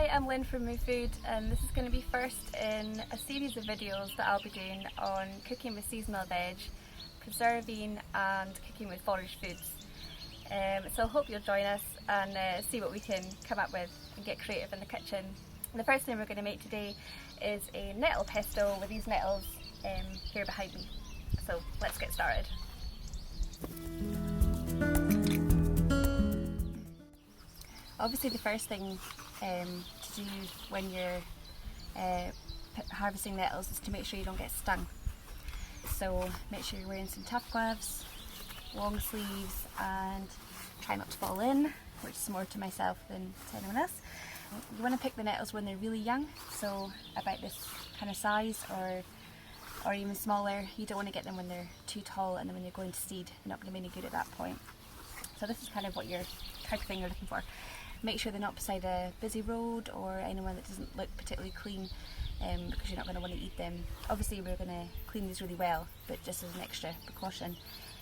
Hi, I'm Lynn from MOO Food, and this is going to be first in a series of videos that I'll be doing on cooking with seasonal veg, preserving and cooking with forage foods. So I hope you'll join us and see what we can come up with and get creative in the kitchen. And the first thing we're going to make today is a nettle pesto with these nettles here behind me. So let's get started. Obviously the first thing to do when you're harvesting nettles is to make sure you don't get stung. So make sure you're wearing some tough gloves, long sleeves, and try not to fall in, which is more to myself than to anyone else. You want to pick the nettles when they're really young, so about this kind of size or even smaller. You don't want to get them when they're too tall, and then when you're going to seed, they're not going to be any good at that point. So this is kind of what type of thing you're looking for. Make sure they're not beside a busy road or anywhere that doesn't look particularly clean, because you're not going to want to eat them. Obviously we're going to clean these really well, but just as an extra precaution.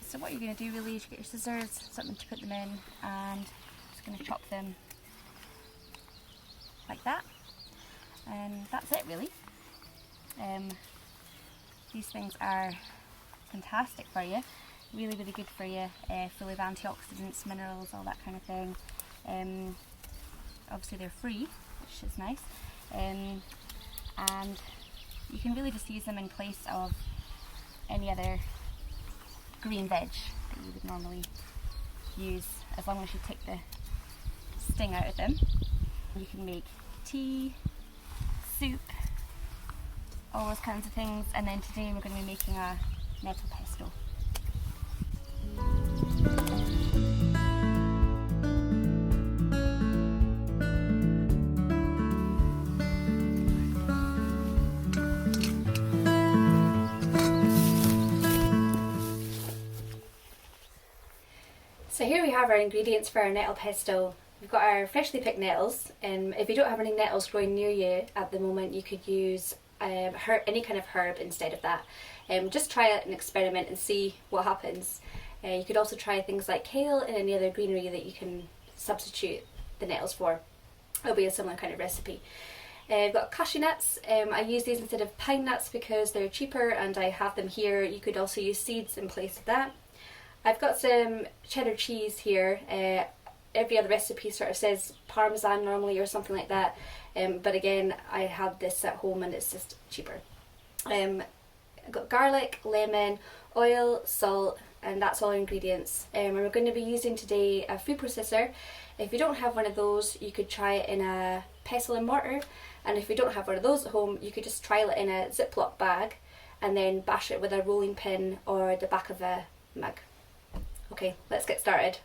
So what you're going to do really is get your scissors, something to put them in, and just going to chop them like that, and that's it really. These things are fantastic for you, really good for you, full of antioxidants, minerals, all that kind of thing. Obviously they're free, which is nice, and you can really just use them in place of any other green veg that you would normally use, as long as you take the sting out of them. You can make tea, soup, all those kinds of things, and then today we're going to be making a nettle pesto. So here we have our ingredients for our nettle pesto. We've got our freshly picked nettles, and if you don't have any nettles growing near you at the moment, you could use any kind of herb instead of that. Just try it and experiment and see what happens. You could also try things like kale and any other greenery that you can substitute the nettles for. It'll be a similar kind of recipe. I've got cashew nuts. I use these instead of pine nuts because they're cheaper, and I have them here. You could also use seeds in place of that. I've got some cheddar cheese here. Every other recipe sort of says parmesan normally or something like that, but again I have this at home and it's just cheaper. I've got garlic, lemon, oil, salt, and that's all ingredients. And we're going to be using today a food processor. If you don't have one of those, you could try it in a pestle and mortar, and if you don't have one of those at home, you could just trial it in a Ziploc bag and then bash it with a rolling pin or the back of a mug. Okay, let's get started.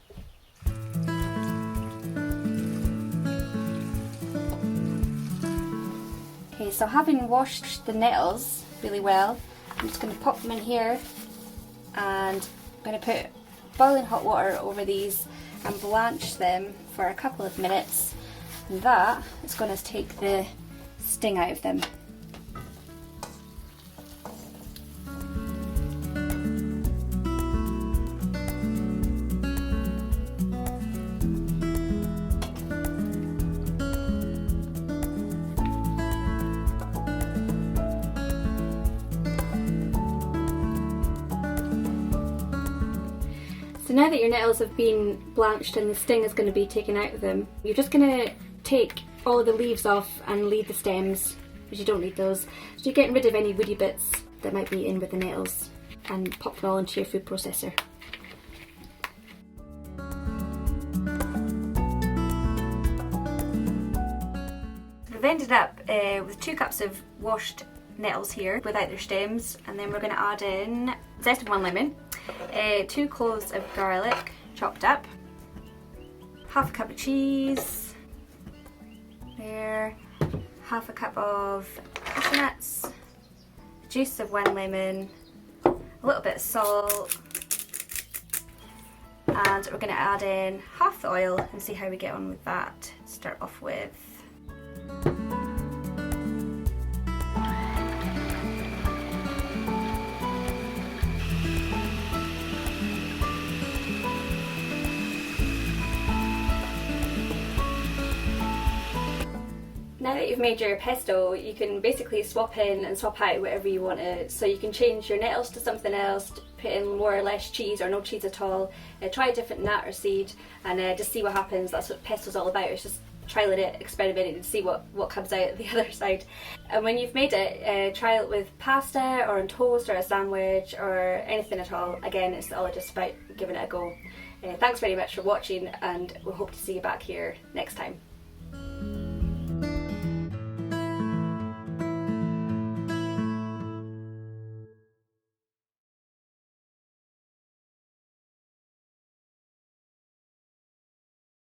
Okay, so having washed the nettles really well, I'm just going to pop them in here, and I'm going to put boiling hot water over these and blanch them for a couple of minutes, and that is going to take the sting out of them. So now that your nettles have been blanched and the sting is going to be taken out of them, you're just going to take all of the leaves off and leave the stems, because you don't need those. So you're getting rid of any woody bits that might be in with the nettles, and pop them all into your food processor. We've ended up with 2 cups of washed nettles here without their stems, and then we're going to add in zest of 1 lemon, 2 cloves of garlic chopped up, half a cup of cheese, there, half a cup of cashew nuts, juice of 1 lemon, a little bit of salt, and we're going to add in half the oil and see how we get on with that. Start off with. that you've made your pesto, you can basically swap in and swap out whatever you want to. So you can change your nettles to something else, put in more or less cheese or no cheese at all, try a different nut or seed, and just see what happens. That's what pesto's all about. It's just trialing it, experimenting, and see what comes out the other side. And when you've made it, try it with pasta or on toast or a sandwich or anything at all. Again, it's all just about giving it a go. Thanks very much for watching, and we hope to see you back here next time.